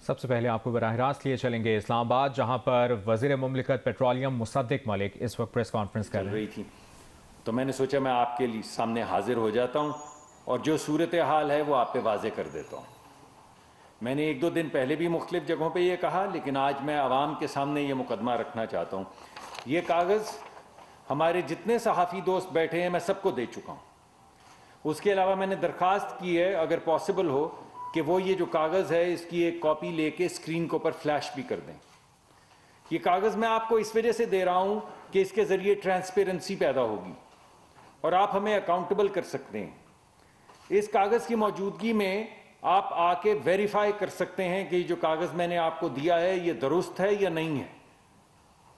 سب سے پہلے آپ کو براہ راست لیے چلیں گے اسلام آباد، جہاں پر وزیر مملکت پیٹرولیم مصدق ملک اس وقت پریس کانفرنس کر رہی تھی، تو میں نے سوچا میں آپ کے سامنے حاضر ہو جاتا ہوں اور جو صورتحال ہے وہ آپ پہ واضح کر دیتا ہوں۔ میں نے 1-2 دن پہلے بھی مختلف جگہوں پہ یہ کہا، لیکن آج میں عوام کے سامنے یہ مقدمہ رکھنا چاہتا ہوں۔ یہ کاغذ ہمارے جتنے صحافی دوست بیٹھے ہیں میں سب کو دے چکا ہوں۔ اس کے علاوہ میں نے درخواست کی ہے اگر پاسبل ہو کہ وہ یہ جو کاغذ ہے اس کی ایک کاپی لے کے اسکرین کے اوپر فلیش بھی کر دیں۔ یہ کاغذ میں آپ کو اس وجہ سے دے رہا ہوں کہ اس کے ذریعے ٹرانسپیرنسی پیدا ہوگی اور آپ ہمیں اکاؤنٹیبل کر سکتے ہیں۔ اس کاغذ کی موجودگی میں آپ آ کے ویریفائی کر سکتے ہیں کہ یہ جو کاغذ میں نے آپ کو دیا ہے یہ درست ہے یا نہیں ہے۔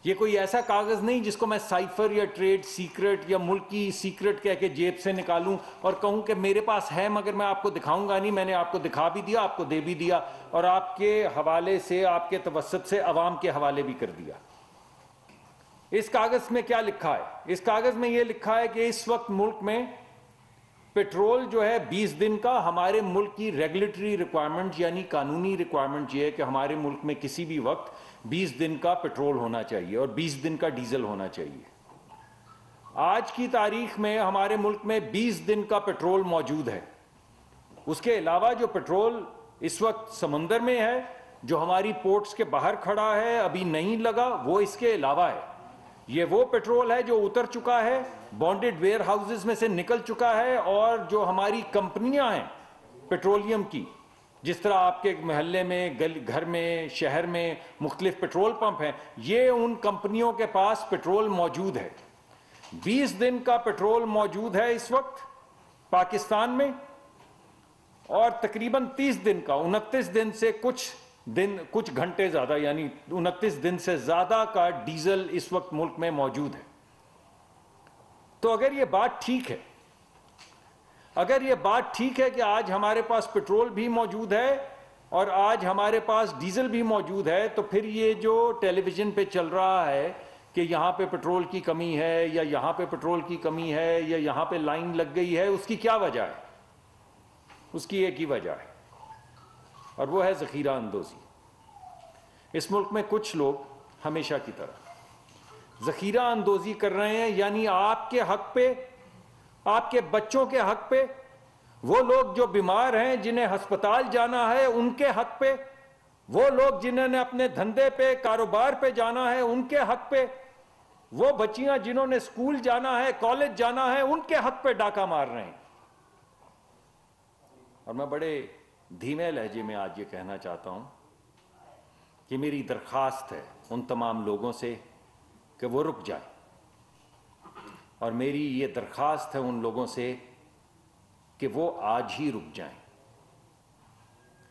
یہ کوئی ایسا کاغذ نہیں جس کو میں سائفر یا ٹریڈ سیکرٹ یا ملکی سیکرٹ کہہ کے جیب سے نکالوں اور کہوں کہ میرے پاس ہے مگر میں آپ کو دکھاؤں گا نہیں۔ میں نے آپ کو دکھا بھی دیا، آپ کو دے بھی دیا اور آپ کے حوالے سے، آپ کے توسط سے عوام کے حوالے بھی کر دیا۔ اس کاغذ میں کیا لکھا ہے؟ اس کاغذ میں یہ لکھا ہے کہ اس وقت ملک میں پیٹرول جو ہے 20 دن کا، ہمارے ملک کی ریگولیٹری ریکوائرمنٹ یعنی قانونی ریکوائرمنٹ یہ ہے کہ ہمارے ملک میں کسی بھی وقت 20 دن کا پیٹرول ہونا چاہیے اور 20 دن کا ڈیزل ہونا چاہیے۔ آج کی تاریخ میں ہمارے ملک میں 20 دن کا پیٹرول موجود ہے۔ اس کے علاوہ جو پیٹرول اس وقت سمندر میں ہے، جو ہماری پورٹس کے باہر کھڑا ہے، ابھی نہیں لگا، وہ اس کے علاوہ ہے۔ یہ وہ پیٹرول ہے جو اتر چکا ہے، بانڈڈ ویئر ہاؤسز میں سے نکل چکا ہے، اور جو ہماری کمپنیاں ہیں پیٹرولیم کی، جس طرح آپ کے محلے میں، گھر میں، شہر میں مختلف پیٹرول پمپ ہیں، یہ ان کمپنیوں کے پاس پیٹرول موجود ہے۔ 20 دن کا پیٹرول موجود ہے اس وقت پاکستان میں، اور تقریباً 30 دن کا، 29 دن سے کچھ گھنٹے زیادہ، یعنی 29 دن سے زیادہ کا ڈیزل اس وقت ملک میں موجود ہے۔ تو اگر یہ بات ٹھیک ہے کہ آج ہمارے پاس پیٹرول بھی موجود ہے اور آج ہمارے پاس ڈیزل بھی موجود ہے، تو پھر یہ جو ٹیلی ویژن پہ چل رہا ہے کہ یہاں پہ پیٹرول کی کمی ہے یا یہاں پہ پیٹرول کی کمی ہے یا یہاں پہ لائن لگ گئی ہے، اس کی کیا وجہ ہے؟ اس کی ایک ہی وجہ ہے اور وہ ہے ذخیرہ اندوزی۔ اس ملک میں کچھ لوگ ہمیشہ کی طرح ذخیرہ اندوزی کر رہے ہیں، یعنی آپ کے حق پہ، آپ کے بچوں کے حق پہ، وہ لوگ جو بیمار ہیں جنہیں ہسپتال جانا ہے ان کے حق پہ، وہ لوگ جنہوں نے اپنے دھندے پہ، کاروبار پہ جانا ہے ان کے حق پہ، وہ بچیاں جنہوں نے اسکول جانا ہے، کالج جانا ہے، ان کے حق پہ ڈاکہ مار رہے ہیں۔ اور میں بڑے دھیمے لہجے میں آج یہ کہنا چاہتا ہوں کہ میری درخواست ہے ان تمام لوگوں سے کہ وہ رک جائیں، اور میری یہ درخواست ہے ان لوگوں سے کہ وہ آج ہی رک جائیں۔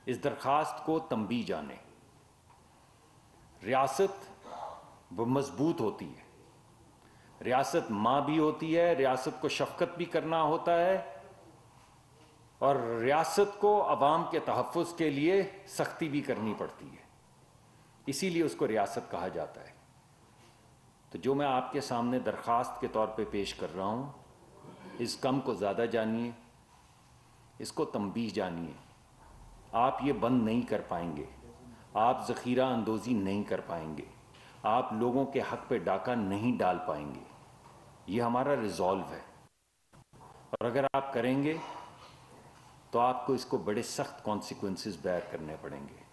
اس درخواست کو تنبیہ جانیں۔ ریاست وہ مضبوط ہوتی ہے، ریاست ماں بھی ہوتی ہے، ریاست کو شفقت بھی کرنا ہوتا ہے، اور ریاست کو عوام کے تحفظ کے لیے سختی بھی کرنی پڑتی ہے، اسی لیے اس کو ریاست کہا جاتا ہے۔ تو جو میں آپ کے سامنے درخواست کے طور پہ پیش کر رہا ہوں، اس کم کو زیادہ جانیے، اس کو تنبیہ جانیے۔ آپ یہ بند نہیں کر پائیں گے، آپ ذخیرہ اندوزی نہیں کر پائیں گے، آپ لوگوں کے حق پہ ڈاکہ نہیں ڈال پائیں گے۔ یہ ہمارا ریزالو ہے، اور اگر آپ کریں گے تو آپ کو اس کو بڑے سخت کانسیکوینسز بیئر کرنے پڑیں گے۔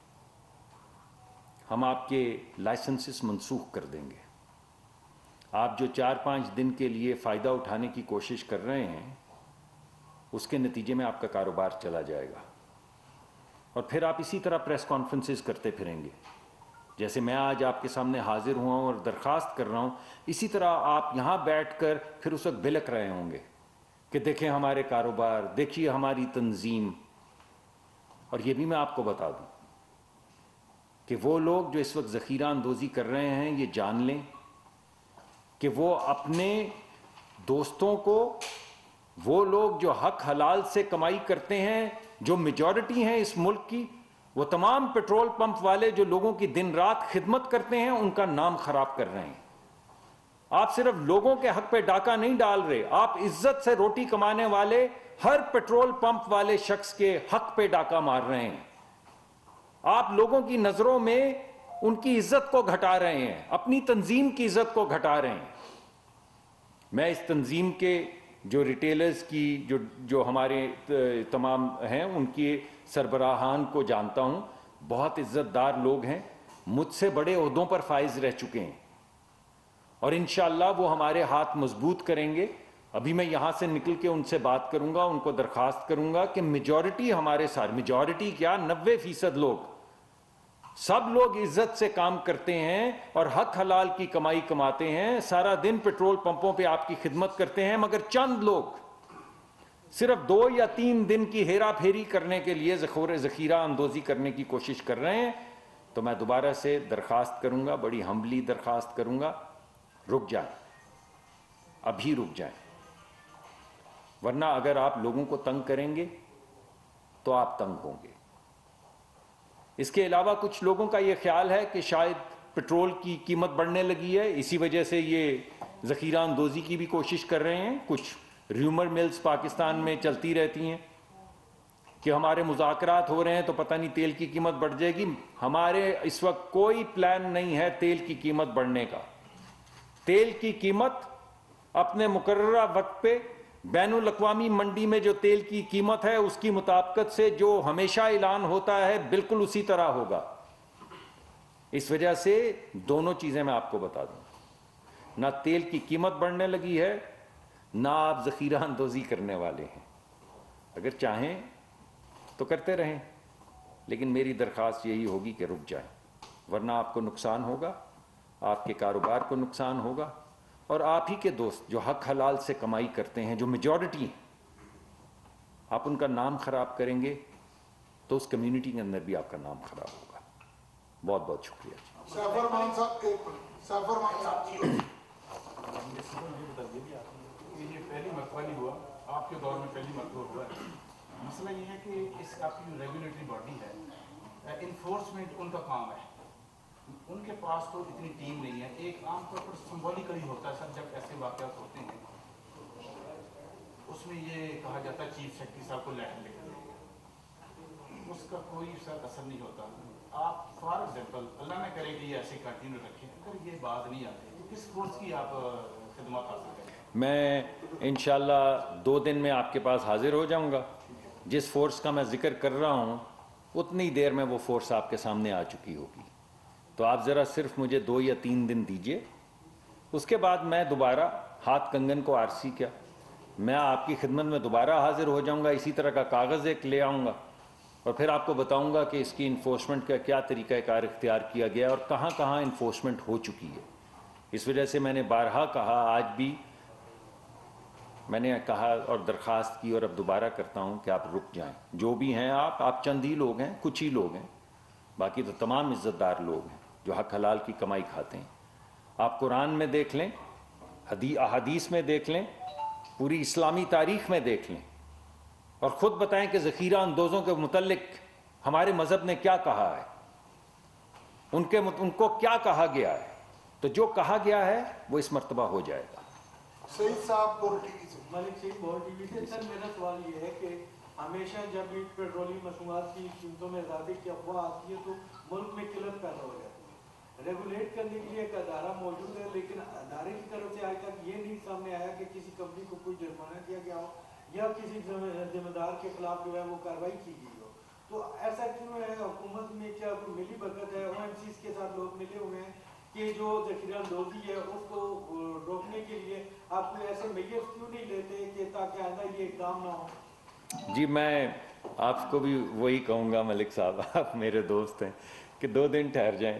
ہم آپ کے لائسنسز منسوخ کر دیں گے۔ آپ جو 4-5 دن کے لیے فائدہ اٹھانے کی کوشش کر رہے ہیں، اس کے نتیجے میں آپ کا کاروبار چلا جائے گا، اور پھر آپ اسی طرح پریس کانفرنسز کرتے پھریں گے۔ جیسے میں آج آپ کے سامنے حاضر ہوا ہوں اور درخواست کر رہا ہوں، اسی طرح آپ یہاں بیٹھ کر پھر اس وقت بلک رہے ہوں گے کہ دیکھیں ہمارے کاروبار، دیکھیے ہماری تنظیم۔ اور یہ بھی میں آپ کو بتا دوں کہ وہ لوگ جو اس وقت ذخیرہ اندوزی کر رہے ہیں، یہ جان لیں کہ وہ اپنے دوستوں کو، وہ لوگ جو حق حلال سے کمائی کرتے ہیں، جو میجورٹی ہیں اس ملک کی، وہ تمام پیٹرول پمپ والے جو لوگوں کی دن رات خدمت کرتے ہیں، ان کا نام خراب کر رہے ہیں۔ آپ صرف لوگوں کے حق پہ ڈاکہ نہیں ڈال رہے، آپ عزت سے روٹی کمانے والے ہر پیٹرول پمپ والے شخص کے حق پہ ڈاکہ مار رہے ہیں۔ آپ لوگوں کی نظروں میں ان کی عزت کو گھٹا رہے ہیں, اپنی تنظیم کی عزت کو گھٹا رہے ہیں. میں اس تنظیم کے جو ریٹیلرز کی جو ہمارے تمام ہیں ان کی سربراہان کو جانتا ہوں, بہت عزت دار لوگ ہیں, مجھ سے بڑے عہدوں پر فائز رہ چکے ہیں, اور انشاءاللہ وہ ہمارے ہاتھ مضبوط کریں گے. ابھی میں یہاں سے نکل کے ان سے بات کروں گا, ان کو درخواست کروں گا کہ میجورٹی ہمارے ساتھ, میجورٹی کیا 90% لوگ, سب لوگ عزت سے کام کرتے ہیں اور حق حلال کی کمائی کماتے ہیں, سارا دن پیٹرول پمپوں پہ آپ کی خدمت کرتے ہیں, مگر چند لوگ صرف 2 یا 3 دن کی ہیرا پھیری کرنے کے لیے ذخیرہ اندوزی کرنے کی کوشش کر رہے ہیں. تو میں دوبارہ سے درخواست کروں گا, بڑی ہمبلی درخواست کروں گا, رک جائیں, ابھی رک جائیں, ورنہ اگر آپ لوگوں کو تنگ کریں گے تو آپ تنگ ہوں گے. اس کے علاوہ کچھ لوگوں کا یہ خیال ہے کہ شاید پیٹرول کی قیمت بڑھنے لگی ہے, اسی وجہ سے یہ ذخیرہ اندوزی کی بھی کوشش کر رہے ہیں. کچھ ریومر ملز پاکستان میں چلتی رہتی ہیں کہ ہمارے مذاکرات ہو رہے ہیں تو پتہ نہیں تیل کی قیمت بڑھ جائے گی. ہمارے اس وقت کوئی پلان نہیں ہے تیل کی قیمت بڑھنے کا. تیل کی قیمت اپنے مقررہ وقت پہ بین الاقوامی منڈی میں جو تیل کی قیمت ہے اس کی مطابقت سے جو ہمیشہ اعلان ہوتا ہے بالکل اسی طرح ہوگا. اس وجہ سے دونوں چیزیں میں آپ کو بتا دوں, نہ تیل کی قیمت بڑھنے لگی ہے, نہ آپ ذخیرہ اندوزی کرنے والے ہیں. اگر چاہیں تو کرتے رہیں, لیکن میری درخواست یہی ہوگی کہ رک جائیں, ورنہ آپ کو نقصان ہوگا, آپ کے کاروبار کو نقصان ہوگا, اور آپ ہی کے دوست جو حق حلال سے کمائی کرتے ہیں, جو میجورٹی ہیں, آپ ان کا نام خراب کریں گے تو اس کمیونٹی کے اندر بھی آپ کا نام خراب ہوگا. بہت بہت شکریہ. یہ پہلی مرتبہ نہیں ہوا, آپ کے دور میں پہلی مرتبہ ہوا ہے. مسئلہ یہ ہے کہ اس آپ کی جو ریگولیٹری باڈی ہے, انفورسمنٹ ان کا کام ہے, ان کے پاس تو اتنی ٹیم نہیں ہے. ایک عام طور پر سمبولیکلی ہوتا ہے سر, جب ایسے واقعات ہوتے ہیں اس میں یہ کہا جاتا ہے چیف سیکرٹری صاحب کو لیٹر لکھ دیں, اس کا کوئی سر اثر نہیں ہوتا. آپ فار ایگزامپل اللہ نہ کرے کہ یہ ایسے کنٹینیو رکھیں, اگر یہ بات نہیں آتی تو کس فورس کی آپ خدمات حاصل کریں؟ میں انشاءاللہ 2 دن میں آپ کے پاس حاضر ہو جاؤں گا. جس فورس کا میں ذکر کر رہا ہوں اتنی دیر میں وہ فورس آپ کے سامنے آ چکی ہوگی. تو آپ ذرا صرف مجھے 2 یا 3 دن دیجئے, اس کے بعد میں دوبارہ ہاتھ کنگن کو RC کیا, میں آپ کی خدمت میں دوبارہ حاضر ہو جاؤں گا. اسی طرح کا کاغذ ایک لے آؤں گا اور پھر آپ کو بتاؤں گا کہ اس کی انفورسمنٹ کا کیا طریقہ کار اختیار کیا گیا اور کہاں کہاں انفورسمنٹ ہو چکی ہے. اس وجہ سے میں نے بارہا کہا, آج بھی میں نے کہا اور درخواست کی اور اب دوبارہ کرتا ہوں کہ آپ رک جائیں. جو بھی ہیں آپ چند ہی لوگ ہیں, کچھ ہی لوگ ہیں, باقی تو تمام عزت دار لوگ ہیں جو حق حلال کی کمائی کھاتے ہیں. آپ قرآن میں دیکھ لیں, احادیث میں دیکھ لیں, پوری اسلامی تاریخ میں دیکھ لیں, اور خود بتائیں کہ ذخیرہ اندوزوں کے متعلق ہمارے مذہب نے کیا کہا ہے, ان کو کیا کہا گیا ہے. تو جو کہا گیا ہے وہ اس مرتبہ ہو جائے گا. سعید صاحب گور ٹی وی سے. ملک سعید گور ٹی وی سے. سر میرا سوال یہ ہے کہ ہمیشہ جب بھی پیٹرولیم مصنوعات کی قیمتوں میں اضافے کی افواہ آتی ہے تو ملک میں قلت پیدا ہو جاتی ہے. ریگولیٹ کرنے کے لیے ایک ادارہ موجود ہے, لیکن ادارے کی طرف سے آج تک یہ نہیں سامنے آیا کہ کسی کمپنی کو کوئی جرمانہ کیا گیا ہو یا کسی ذمہ دار کے خلاف جو ہے وہ کارروائی کی گئی ہو. تو ایسا کیوں ہے؟ حکومت میں کیا کوئی ملی بھگت ہے؟ OMCs کے ساتھ لوگ ملے ہوئے ہیں کہ جو ذخیرہ اندوزی ہے اس کو روکنے کے لیے آپ کوئی ایسے میجرز کیوں نہیں لیتے کہ تاکہ آئندہ یہ اقدام نہ ہو؟ جی میں آپ کو بھی وہی کہوں گا ملک صاحب, آپ میرے دوست ہیں, کہ 2 دن ٹھہر جائیں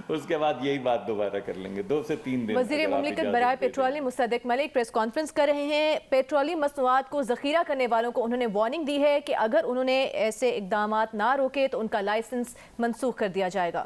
اس کے بعد یہی بات دوبارہ کر لیں گے. 2 سے 3 دن. وزیر مملکت برائے پیٹرولیم مصدق ملک پریس کانفرنس کر رہے ہیں. پیٹرولیم مصنوعات کو ذخیرہ کرنے والوں کو انہوں نے وارننگ دی ہے کہ اگر انہوں نے ایسے اقدامات نہ روکے تو ان کا لائسنس منسوخ کر دیا جائے گا.